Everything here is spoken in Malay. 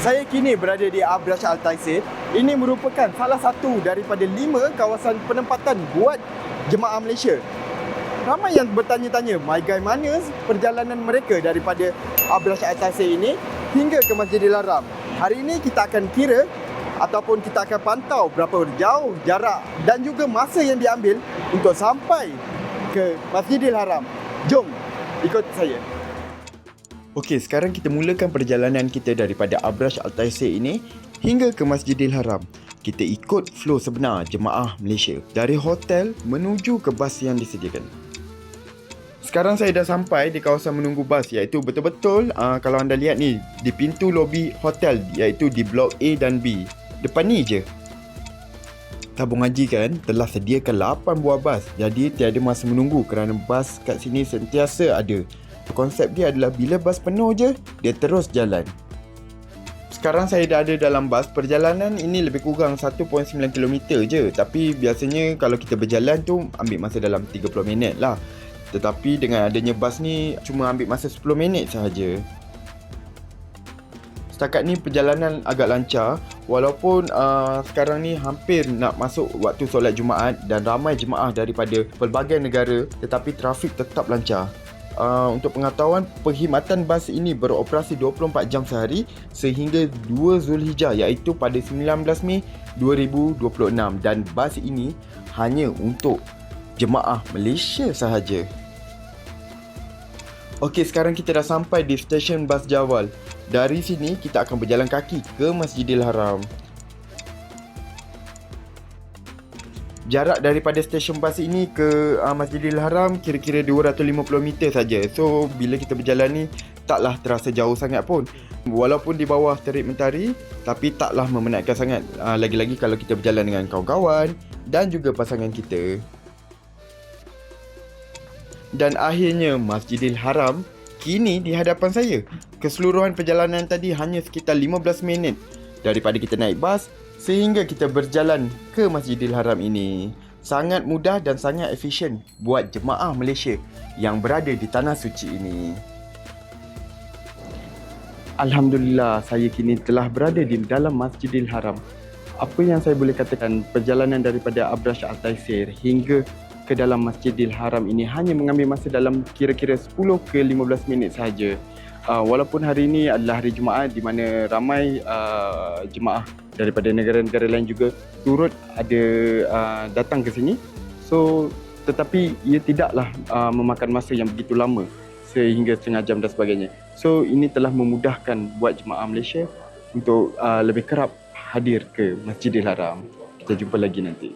Saya kini berada di Abrash Al Taisir. Ini merupakan salah satu daripada 5 kawasan penempatan buat jemaah Malaysia. Ramai yang bertanya-tanya bagaimana perjalanan mereka daripada Abrash Al Taisir ini hingga ke Masjidil Haram. Hari ini kita akan kira ataupun kita akan pantau berapa jauh jarak dan juga masa yang diambil untuk sampai ke Masjidil Haram. Jom ikut saya. Okey, sekarang kita mulakan perjalanan kita daripada Abrash Al Taisir ini hingga ke Masjidil Haram. Kita ikut flow sebenar jemaah Malaysia dari hotel menuju ke bas yang disediakan. Sekarang saya dah sampai di kawasan menunggu bas, iaitu betul-betul kalau anda lihat ni di pintu lobi hotel, iaitu di blok A dan B. Depan ni je. Tabung Haji kan telah sediakan 8 buah bas, jadi tiada masa menunggu kerana bas kat sini sentiasa ada. Konsep dia adalah bila bas penuh je, dia terus jalan. Sekarang saya dah ada dalam bas. Perjalanan ini lebih kurang 1.9 km je. Tapi biasanya kalau kita berjalan tu ambil masa dalam 30 minit lah. Tetapi dengan adanya bas ni cuma ambil masa 10 minit sahaja. Setakat ni perjalanan agak lancar. Walaupun sekarang ni hampir nak masuk waktu solat Jumaat dan ramai jemaah daripada pelbagai negara, tetapi trafik tetap lancar. Untuk pengetahuan, perkhidmatan bas ini beroperasi 24 jam sehari sehingga 2 Zulhijjah, iaitu pada 19 Mei 2026, dan bas ini hanya untuk jemaah Malaysia sahaja. Okey, sekarang kita dah sampai di stesen bas Jawal. Dari sini kita akan berjalan kaki ke Masjidil Haram. Jarak daripada stesen bas ini ke Masjidil Haram kira-kira 250 meter saja. So, bila kita berjalan ni taklah terasa jauh sangat pun. Walaupun di bawah terik mentari, tapi taklah memenatkan sangat. Lagi-lagi kalau kita berjalan dengan kawan-kawan dan juga pasangan kita. Dan akhirnya Masjidil Haram kini di hadapan saya. Keseluruhan perjalanan tadi hanya sekitar 15 minit daripada kita naik bas sehingga kita berjalan ke Masjidil Haram ini. Sangat mudah dan sangat efisien buat jemaah Malaysia yang berada di Tanah Suci ini. Alhamdulillah, saya kini telah berada di dalam Masjidil Haram. Apa yang saya boleh katakan, perjalanan daripada Abrash Al Taisir hingga ke dalam Masjidil Haram ini hanya mengambil masa dalam kira-kira 10 ke 15 minit sahaja. Walaupun hari ini adalah hari Jumaat di mana ramai jemaah daripada negara-negara lain juga turut ada datang ke sini. So, tetapi ia tidaklah memakan masa yang begitu lama sehingga setengah jam dan sebagainya. So, ini telah memudahkan buat jemaah Malaysia untuk lebih kerap hadir ke Masjidil Haram. Kita jumpa lagi nanti.